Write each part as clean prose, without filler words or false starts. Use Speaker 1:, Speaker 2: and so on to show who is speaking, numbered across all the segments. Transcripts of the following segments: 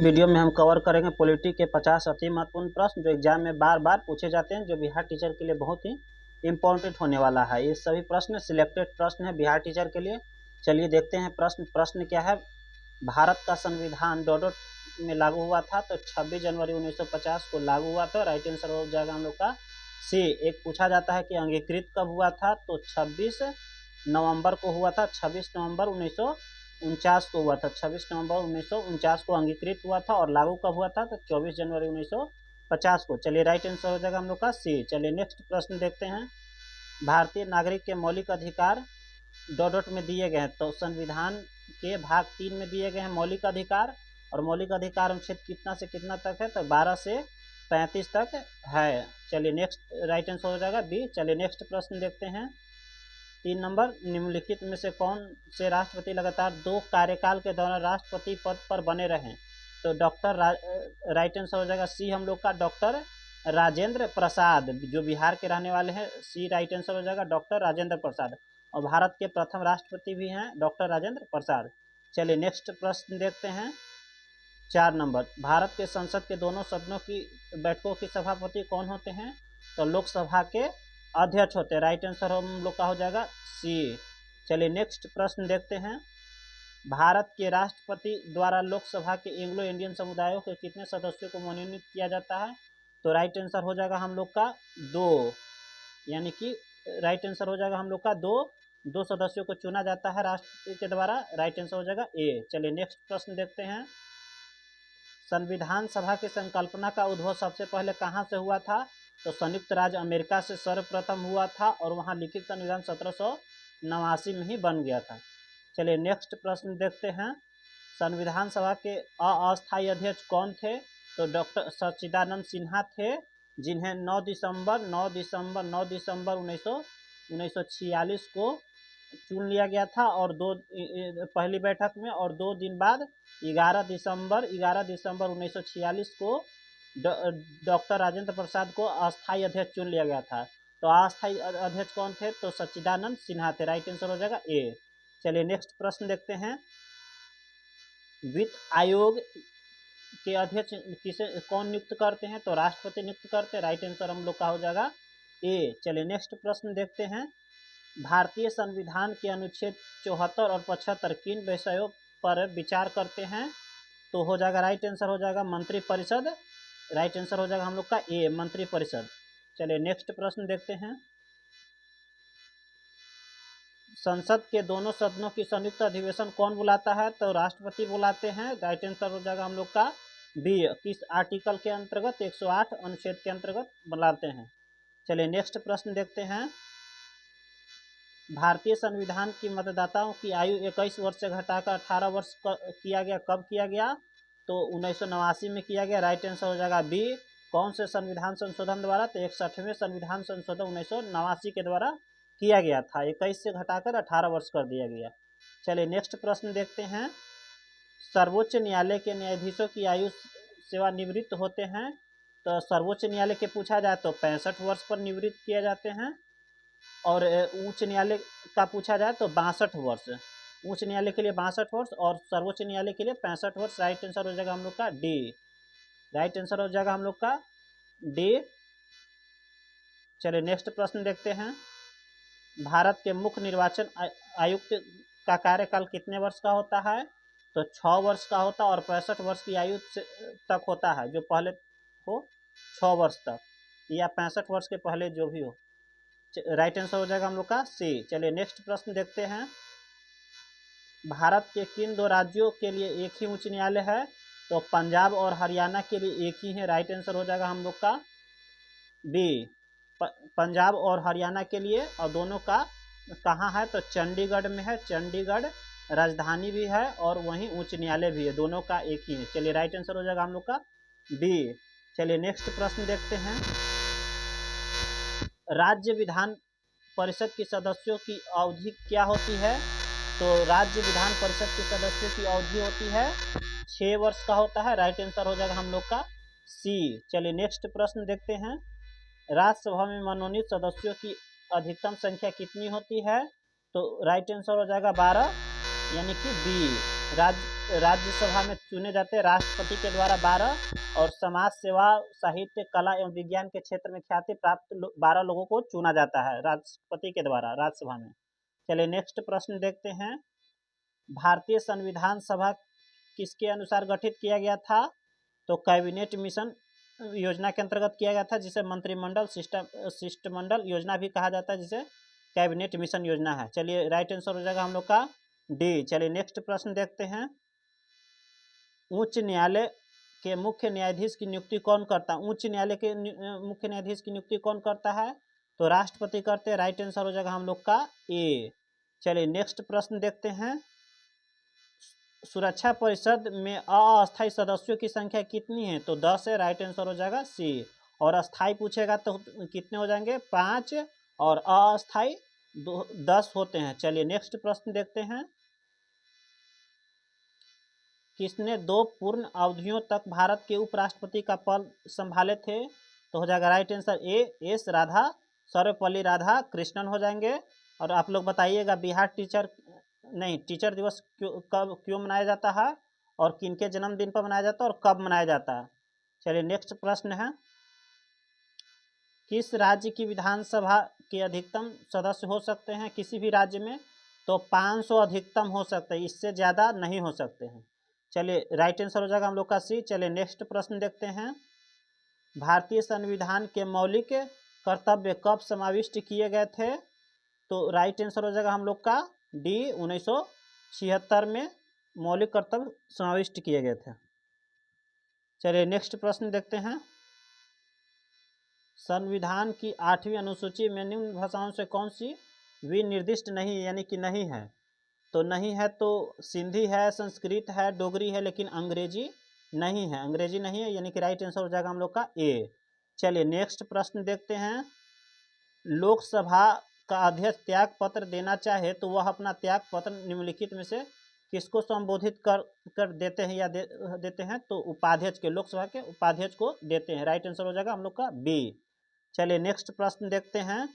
Speaker 1: Video में हम cover करेंगे पॉलिटी के 50 अति महत्वपूर्ण प्रश्न जो एग्जाम में बार बार पूछे जाते हैं, जो बिहार टीचर के लिए बहुत ही इंपॉर्टेंट होने वाला है। ये सभी प्रश्न सिलेक्टेड प्रश्न है बिहार टीचर के लिए। चलिए देखते हैं प्रश्न क्या है। भारत का संविधान डॉट में लागू हुआ था, तो 26 जनवरी 1950 को लागू हुआ था। राइट आंसर हो जाएगा हम लोग का सी। एक पूछा जाता है कि अंगीकृत कब हुआ था, तो 26 नवंबर को हुआ था। 26 नवंबर 1949 को हुआ था। 26 नवंबर 1949 को अंगीकृत हुआ था। और लागू कब हुआ था, तो 24 जनवरी 1950 को। चलिए राइट आंसर हो जाएगा हम लोग का सी। चलिए नेक्स्ट प्रश्न देखते हैं। भारतीय नागरिक के मौलिक अधिकार डॉट में दिए गए हैं, तो संविधान के भाग 3 में दिए गए हैं मौलिक अधिकार। और मौलिक अधिकार अनुच्छेद कितना से कितना तक है, तो 12 से 35 तक है। चलिए नेक्स्ट राइट आंसर हो जाएगा बी। चलिए नेक्स्ट प्रश्न देखते हैं। 3 नंबर, निम्नलिखित में से कौन से राष्ट्रपति लगातार 2 कार्यकाल के दौरान राष्ट्रपति पद पर बने रहे, तो डॉक्टर राइट आंसर हो जाएगा सी हम लोग का डॉक्टर राजेंद्र प्रसाद, जो बिहार के रहने वाले हैं। सी राइट आंसर हो जाएगा डॉक्टर राजेंद्र प्रसाद। और भारत के प्रथम राष्ट्रपति भी हैं डॉक्टर राजेंद्र प्रसाद। चलिए नेक्स्ट प्रश्न देखते हैं। 4 नंबर, भारत के संसद के दोनों सदनों की बैठकों की सभापति कौन होते हैं, तो लोकसभा के अध्यक्ष होते हैं। राइट आंसर हम लोग का हो जाएगा सी। चलिए नेक्स्ट प्रश्न देखते हैं। भारत के राष्ट्रपति द्वारा लोकसभा के एंग्लो इंडियन समुदायों के कितने सदस्यों को मनोनीत किया जाता है, तो राइट आंसर हो जाएगा हम लोग का 2, यानी कि राइट आंसर हो जाएगा हम लोग का 2 सदस्यों को चुना जाता है राष्ट्रपति के द्वारा। राइट आंसर हो जाएगा ए। चलिए नेक्स्ट प्रश्न देखते हैं। संविधान सभा की संकल्पना का उद्भव सबसे पहले कहां से हुआ था, तो संयुक्त राज्य अमेरिका से सर्वप्रथम हुआ था। और वहां लिखित संविधान 1789 में ही बन गया था। चलिए नेक्स्ट प्रश्न देखते हैं। संविधान सभा के अस्थायी अध्यक्ष कौन थे, तो डॉक्टर सच्चिदानंद सिन्हा थे, जिन्हें 9 दिसंबर 1946 को चुन लिया गया था। और पहली बैठक में, और 2 दिन बाद 11 दिसंबर 1946 को डॉक्टर राजेंद्र प्रसाद को अस्थायी अध्यक्ष चुन लिया गया था। तो अस्थायी अध्यक्ष कौन थे, तो सच्चिदानंद सिन्हा थे। राइट आंसर हो जाएगा ए। चलिए नेक्स्ट प्रश्न देखते हैं। वित्त आयोग के अध्यक्ष कौन नियुक्त करते हैं, तो राष्ट्रपति नियुक्त करते हैं। राइट आंसर हम लोग का हो जाएगा ए। चलिए नेक्स्ट प्रश्न देखते हैं। भारतीय संविधान के अनुच्छेद 74 और 75 किन विषयों पर विचार करते हैं, तो हो जाएगा राइट आंसर हो जाएगा मंत्रिपरिषद। राइट आंसर हो जाएगा हम लोग का ए, मंत्रिपरिषद। चलिए नेक्स्ट प्रश्न देखते हैं। संसद के दोनों सदनों की संयुक्त अधिवेशन कौन बुलाता है, तो राष्ट्रपति बुलाते हैं। राइट आंसर हो जाएगा हम लोग का बी। किस आर्टिकल के अंतर्गत, 108 अनुच्छेद के अंतर्गत बुलाते हैं। चलिए नेक्स्ट प्रश्न देखते हैं। भारतीय संविधान की मतदाताओं की आयु 21 वर्ष से घटाकर 18 वर्ष किया गया, कब किया गया, तो 1989 में किया गया। राइट आंसर हो जाएगा बी। कौन से संविधान संशोधन द्वारा, तो 61वें संविधान संशोधन 1989 के द्वारा किया गया था। 21 से घटाकर 18 वर्ष कर दिया गया। चलिए नेक्स्ट प्रश्न देखते हैं। सर्वोच्च न्यायालय के न्यायाधीशों की आयु सेवानिवृत्त होते हैं, तो सर्वोच्च न्यायालय के पूछा जाए तो 65 वर्ष पर निवृत्त किए जाते हैं। और उच्च न्यायालय का पूछा जाए तो 62 वर्ष। उच्च न्यायालय के लिए 62 वर्ष और सर्वोच्च न्यायालय के लिए 65 वर्ष। राइट आंसर हो जाएगा हम लोग का डी। राइट आंसर हो जाएगा हम लोग का डी। चलिए नेक्स्ट प्रश्न देखते हैं। भारत के मुख्य निर्वाचन आयुक्त का कार्यकाल कितने वर्ष का होता है, तो 6 वर्ष का होता है। और 65 वर्ष की आयु तक होता है, जो पहले हो 6 वर्ष तक, या 65 वर्ष के पहले जो भी हो। राइट आंसर हो जाएगा हम लोग का सी। चलिए नेक्स्ट प्रश्न देखते हैं। भारत के किन 2 राज्यों के लिए एक ही उच्च न्यायालय है, तो पंजाब और हरियाणा के लिए एक ही है। राइट आंसर हो जाएगा हम लोग का बी, पंजाब और हरियाणा के लिए। और दोनों का कहाँ है, तो चंडीगढ़ में है। चंडीगढ़ राजधानी भी है और वहीं उच्च न्यायालय भी है, दोनों का एक ही है। चलिए राइट आंसर हो जाएगा हम लोग का बी। चलिए नेक्स्ट प्रश्न देखते हैं। राज्य विधान परिषद की सदस्यों की अवधि क्या होती है, तो राज्य विधान परिषद के सदस्यों की अवधि होती है 6 वर्ष का होता है। राइट आंसर हो जाएगा हम लोग का सी। चलिए नेक्स्ट प्रश्न देखते हैं। राज्यसभा में मनोनीत सदस्यों की अधिकतम संख्या कितनी होती है, तो राइट आंसर हो जाएगा 12, यानी कि बी। राज्यसभा में चुने जाते हैं राष्ट्रपति के द्वारा 12 और समाज सेवा, साहित्य, कला एवं विज्ञान के क्षेत्र में ख्याति प्राप्त 12 लोगों को चुना जाता है राष्ट्रपति के द्वारा राज्यसभा में। चलिए नेक्स्ट प्रश्न देखते हैं। भारतीय संविधान सभा किसके अनुसार गठित किया गया था? तो कैबिनेट मिशन योजना के अंतर्गत किया गया था, जिसे मंत्रिमंडल शिष्टमंडल योजना भी कहा जाता है, जिसे कैबिनेट मिशन योजना है। चलिए राइट आंसर हो जाएगा हम लोग का डी। चलिए नेक्स्ट प्रश्न देखते हैं। उच्च न्यायालय के मुख्य न्यायाधीश की नियुक्ति कौन करता है? उच्च न्यायालय के मुख्य न्यायाधीश की नियुक्ति कौन करता है? तो राष्ट्रपति करते हैं। राइट आंसर हो जाएगा हम लोग का ए। चलिए नेक्स्ट प्रश्न देखते हैं। सुरक्षा परिषद में अस्थायी सदस्यों की संख्या कितनी है? तो 10 है। राइट आंसर हो जाएगा सी। और अस्थायी पूछेगा तो कितने हो जाएंगे? 5 और अस्थायी 10 होते हैं। चलिए नेक्स्ट प्रश्न देखते हैं। किसने 2 पूर्ण अवधियों तक भारत के उपराष्ट्रपति का पद संभाले थे? तो हो जाएगा right answer A S Radha Sarvepalli Radha Krishnan हो जाएंगे। और आप लोग बताइएगा बिहार टीचर दिवस क्यों मनाया जाता है और किनके जन्मदिन पर मनाया जाता है और कब मनाया जाता है? चलिए नेक्स्ट प्रश्न है। किस राज्य की विधानसभा के अधिकतम सदस्य हो सकते हैं किसी भी राज्य में? तो 500 अधिकतम हो सकते हैं, इससे ज़्यादा नहीं हो सकते हैं। चलिए राइट आंसर हो जाएगा हम लोग का सी। चलिए नेक्स्ट प्रश्न देखते हैं। भारतीय संविधान के मौलिक कर्तव्य कब समाविष्ट किए गए थे? तो राइट आंसर हो जाएगा हम लोग का डी 1976 में मौलिक कर्तव्य समाविष्ट किए गए थे। चलिए नेक्स्ट प्रश्न देखते हैं। संविधान की 8वीं अनुसूची में निम्न भाषाओं से कौन सी विनिर्दिष्ट नहीं यानी कि नहीं है? तो नहीं है तो सिंधी है, संस्कृत है, डोगरी है, लेकिन अंग्रेजी नहीं है। अंग्रेजी नहीं है यानी कि राइट आंसर हो जाएगा हम लोग का ए। चलिए नेक्स्ट प्रश्न देखते हैं। लोकसभा का अध्यक्ष त्याग पत्र देना चाहे तो वह अपना त्याग पत्र निम्नलिखित में से किसको संबोधित कर देते हैं या देते हैं? तो उपाध्यक्ष के, लोकसभा के उपाध्यक्ष को देते हैं। राइट आंसर हो जाएगा हम लोग का बी। चलिए नेक्स्ट प्रश्न देखते हैं।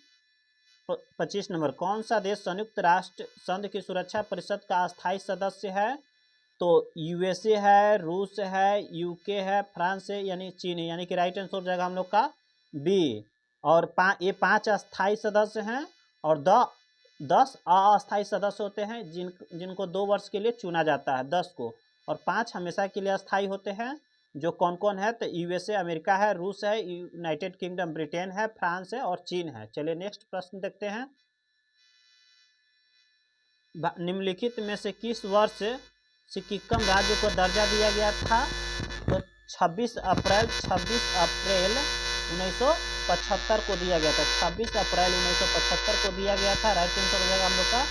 Speaker 1: 25 नंबर। कौन सा देश संयुक्त राष्ट्र संघ की सुरक्षा परिषद का अस्थायी सदस्य है? तो यूएसए है, रूस है, यूके है, फ्रांस है, यानी चीन है, यानी कि राइट आंसर हो जाएगा हम लोग का बी। और ये 5 अस्थायी सदस्य हैं और 10 अस्थायी सदस्य होते हैं जिनको 2 वर्ष के लिए चुना जाता है, 10 को, और 5 हमेशा के लिए अस्थायी होते हैं। जो कौन कौन है? तो यूएसए अमेरिका है, रूस है, यूनाइटेड किंगडम ब्रिटेन है, फ्रांस है और चीन है। चलिए नेक्स्ट प्रश्न देखते हैं। निम्नलिखित में से किस वर्ष सिक्किम राज्य को दर्जा दिया गया था? तो 26 अप्रैल 1975 को दिया गया था। 26 अप्रैल 1975 को दिया गया था। राइट आंसर हो जाएगा हम लोग का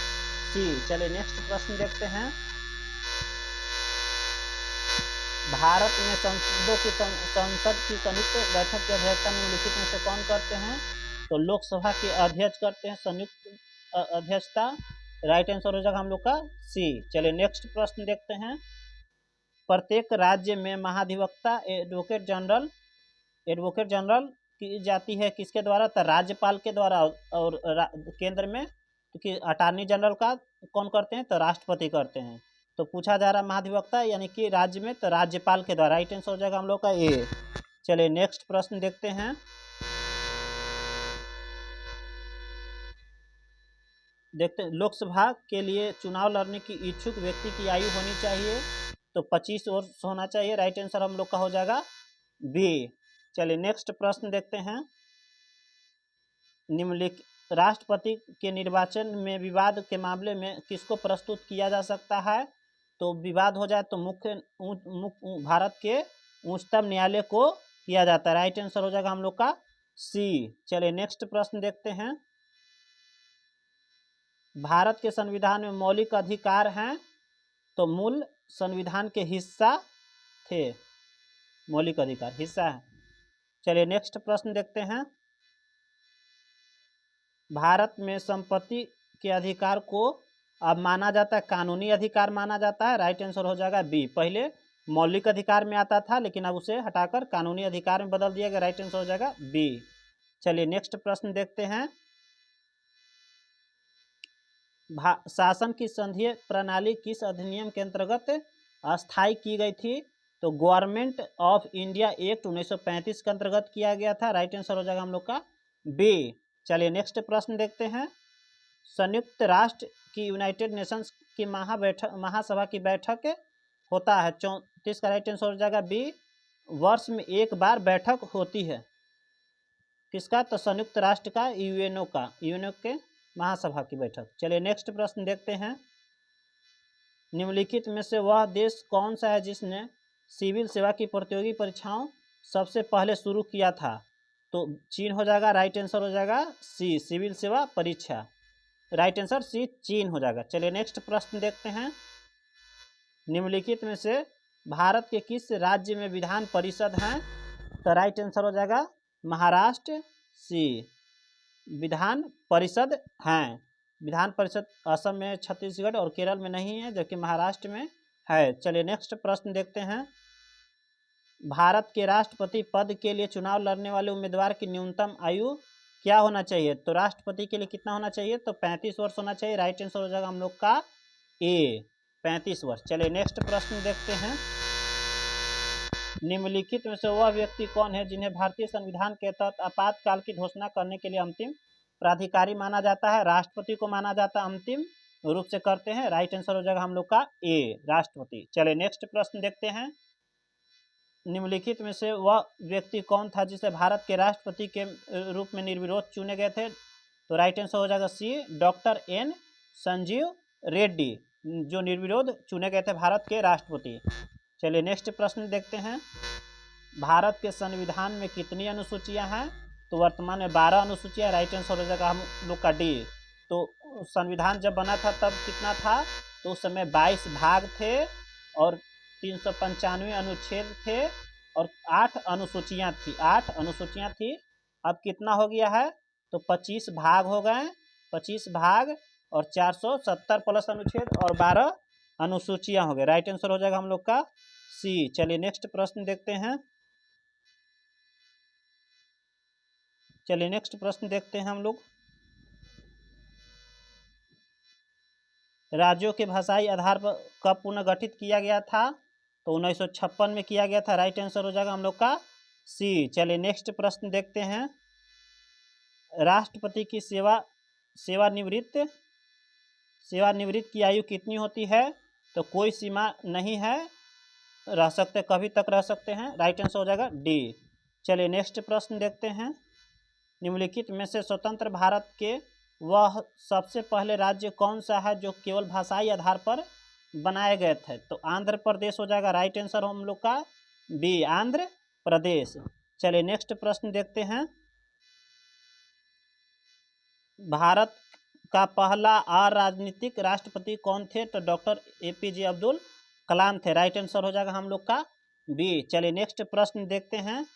Speaker 1: सी। चलिए नेक्स्ट प्रश्न देखते हैं। भारत में संसद की संयुक्त बैठक की अध्यक्षता निम्नलिखित में से कौन करते हैं? तो लोकसभा के अध्यक्ष करते हैं संयुक्त अध्यक्षता। राइट आंसर हो जाएगा हम लोग का सी। चलिए नेक्स्ट प्रश्न देखते हैं। प्रत्येक राज्य में महाधिवक्ता एडवोकेट जनरल की जाती है किसके द्वारा? तो राज्यपाल के द्वारा। और केंद्र में अटॉर्नी जनरल का कौन करते हैं? तो राष्ट्रपति करते हैं। तो पूछा जा रहा महाधिवक्ता यानी कि राज्य में तो राज्यपाल के द्वारा। राइट आंसर हो जाएगा हम लोग का ए। चलिए नेक्स्ट प्रश्न देखते हैं। लोकसभा के लिए चुनाव लड़ने की इच्छुक व्यक्ति की आयु होनी चाहिए तो 25 वर्ष होना चाहिए। राइट आंसर हम लोग का हो जाएगा बी। चलिए नेक्स्ट प्रश्न देखते हैं। निम्नलिखित राष्ट्रपति के निर्वाचन में विवाद के मामले में किसको प्रस्तुत किया जा सकता है? तो विवाद हो जाए तो भारत के उच्चतम न्यायालय को किया जाता है। राइट आंसर हो जाएगा हम लोग का सी। चलिए नेक्स्ट प्रश्न देखते हैं। भारत के संविधान में मौलिक अधिकार हैं तो मूल संविधान के हिस्सा थे। मौलिक अधिकार हिस्सा है। चलिए नेक्स्ट प्रश्न देखते हैं। भारत में संपत्ति के अधिकार को अब माना जाता है कानूनी अधिकार माना जाता है। राइट आंसर हो जाएगा बी। पहले मौलिक अधिकार में आता था लेकिन अब उसे हटाकर कानूनी अधिकार में बदल दिया गया। राइट आंसर हो जाएगा बी। चलिए नेक्स्ट प्रश्न देखते हैं। शासन की संघीय प्रणाली किस अधिनियम के अंतर्गत अस्थायी की गई थी? तो गवर्नमेंट ऑफ इंडिया एक्ट 1935 के अंतर्गत किया गया था। राइट आंसर हो जाएगा हम लोग का बी। चलिए नेक्स्ट प्रश्न देखते हैं। संयुक्त राष्ट्र की यूनाइटेड नेशंस की महासभा की बैठक होता है 34 का राइट आंसर हो जाएगा बी। वर्ष में एक बार बैठक होती है किसका? तो संयुक्त राष्ट्र का, यूएनओ का, यूएनओ के महासभा की बैठक। चलिए नेक्स्ट प्रश्न देखते हैं। निम्नलिखित में से वह देश कौन सा है जिसने सिविल सेवा की प्रतियोगी परीक्षाओं सबसे पहले शुरू किया था? तो चीन हो जाएगा। राइट आंसर हो जाएगा सी, सिविल सेवा परीक्षा। राइट आंसर सी, चीन हो जाएगा। चलिए नेक्स्ट प्रश्न देखते हैं। निम्नलिखित में से भारत के किस राज्य में विधान परिषद है? तो राइट आंसर हो जाएगा महाराष्ट्र, सी, विधान परिषद हैं। विधान परिषद असम में, छत्तीसगढ़ और केरल में नहीं है, जबकि महाराष्ट्र में है। चलिए नेक्स्ट प्रश्न देखते हैं। भारत के राष्ट्रपति पद के लिए चुनाव लड़ने वाले उम्मीदवार की न्यूनतम आयु क्या होना चाहिए? तो राष्ट्रपति के लिए कितना होना चाहिए? तो 35 वर्ष होना चाहिए। राइट आंसर हो जाएगा हम लोग का ए, 35 वर्ष। चलिए नेक्स्ट प्रश्न देखते हैं। निम्नलिखित में से वह व्यक्ति कौन है जिन्हें भारतीय संविधान के तहत आपातकाल की घोषणा करने के लिए अंतिम प्राधिकारी माना जाता है? राष्ट्रपति को माना जाता है, अंतिम रूप से करते हैं। राइट आंसर हो जाएगा हम लोग का ए, राष्ट्रपति। चलिए नेक्स्ट प्रश्न देखते हैं। निम्नलिखित में से वह व्यक्ति कौन था जिसे भारत के राष्ट्रपति के रूप में निर्विरोध चुने गए थे? तो राइट आंसर हो जाएगा सी, डॉक्टर एन संजीव रेड्डी, जो निर्विरोध चुने गए थे भारत के राष्ट्रपति। चलिए नेक्स्ट प्रश्न देखते हैं। भारत के संविधान में कितनी अनुसूचियां हैं? तो वर्तमान में 12 अनुसूचियां। राइट आंसर हो जाएगा हम लोग का डी। तो संविधान जब बना था तब कितना था? तो उस समय 22 भाग थे और 395 अनुच्छेद थे और 8 अनुसूचियां थी, 8 अनुसूचियां थी। अब कितना हो गया है? तो 25 भाग हो गए, 25 भाग और 470 प्लस अनुच्छेद और 12 अनुसूचियां हो गए। राइट आंसर हो जाएगा हम लोग का सी। चलिए नेक्स्ट प्रश्न देखते हैं। चलिए नेक्स्ट प्रश्न देखते हैं हम लोग। राज्यों के भाषाई आधार पर कब पुनर्गठित किया गया था? तो 1956 में किया गया था। राइट आंसर हो जाएगा हम लोग का सी। चलिए नेक्स्ट प्रश्न देखते हैं। राष्ट्रपति की सेवानिवृत्त की आयु कितनी होती है? तो कोई सीमा नहीं है, रह सकते, कभी तक रह सकते हैं। राइट आंसर हो जाएगा डी। चलिए नेक्स्ट प्रश्न देखते हैं। निम्नलिखित में से स्वतंत्र भारत के वह सबसे पहले राज्य कौन सा है जो केवल भाषाई आधार पर बनाए गए थे? तो आंध्र प्रदेश हो जाएगा। राइट आंसर हम लोग का बी, आंध्र प्रदेश। चलिए नेक्स्ट प्रश्न देखते हैं। भारत का पहला अराजनीतिक राष्ट्रपति कौन थे? तो डॉक्टर एपीजे अब्दुल कलाम थे। राइट आंसर हो जाएगा हम लोग का बी। चलिए नेक्स्ट प्रश्न देखते हैं।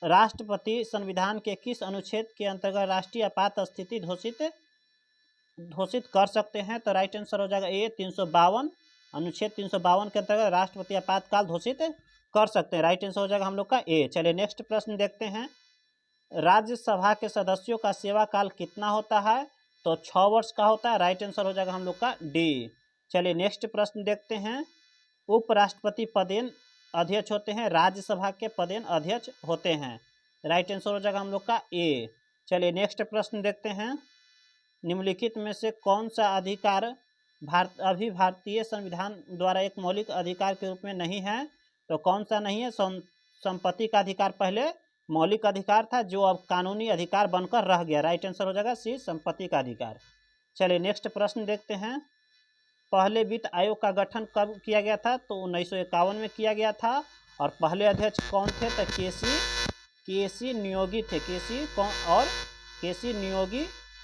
Speaker 1: राष्ट्रपति संविधान के किस अनुच्छेद के अंतर्गत राष्ट्रीय आपात स्थिति घोषित कर सकते हैं? तो राइट आंसर हो जाएगा ए, 352, अनुच्छेद 352 के अंतर्गत राष्ट्रपति आपातकाल घोषित कर सकते हैं। राइट आंसर हो जाएगा हम लोग का ए। चलिए नेक्स्ट प्रश्न देखते हैं। राज्यसभा के सदस्यों का सेवा काल कितना होता है? तो 6 वर्ष का होता है। राइट आंसर हो जाएगा हम लोग का डी। चलिए नेक्स्ट प्रश्न देखते हैं। उपराष्ट्रपति पदेन अध्यक्ष होते हैं, राज्यसभा के पदेन अध्यक्ष होते हैं। राइट आंसर हो जाएगा हम लोग का ए। चलिए नेक्स्ट प्रश्न देखते हैं। निम्नलिखित में से कौन सा अधिकार अभी भारतीय संविधान द्वारा एक मौलिक अधिकार के रूप में नहीं है? तो कौन सा नहीं है? संपत्ति का अधिकार पहले मौलिक अधिकार था जो अब कानूनी अधिकार बनकर रह गया। राइट आंसर हो जाएगा सी, संपत्ति का अधिकार। चलिए नेक्स्ट प्रश्न देखते हैं। पहले वित्त आयोग का गठन कब किया गया था? तो 1951 में किया गया था और पहले अध्यक्ष कौन थे? तो केसी नियोगी थे।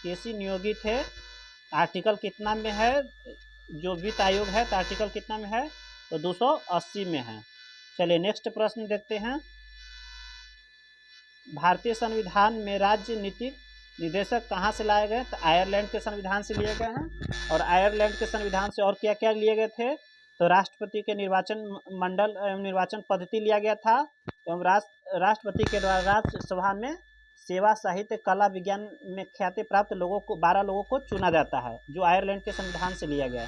Speaker 1: केसी नियोगी थे। आर्टिकल कितना में है जो वित्त आयोग है? तो आर्टिकल कितना में है? तो 280 में है। चलिए नेक्स्ट प्रश्न देखते हैं। भारतीय संविधान में राज्य नीतिक निर्देशक कहाँ से लाए गए? तो आयरलैंड के संविधान से लिए गए हैं। और आयरलैंड के संविधान से और क्या क्या लिए गए थे? तो राष्ट्रपति के निर्वाचन मंडल एवं निर्वाचन पद्धति लिया गया था एवं राष्ट्रपति के द्वारा राज्यसभा में सेवा, साहित्य, कला, विज्ञान में ख्याति प्राप्त 12 लोगों को चुना जाता है, जो आयरलैंड के संविधान से लिया गया।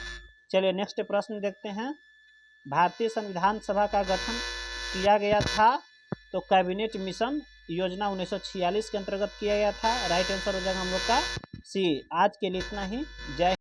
Speaker 1: चलिए नेक्स्ट प्रश्न देखते हैं। भारतीय संविधान सभा का गठन किया गया था? तो कैबिनेट मिशन योजना 1946 के अंतर्गत किया गया था। राइट आंसर हो जाएगा हम लोग का सी। आज के लिए इतना ही। जय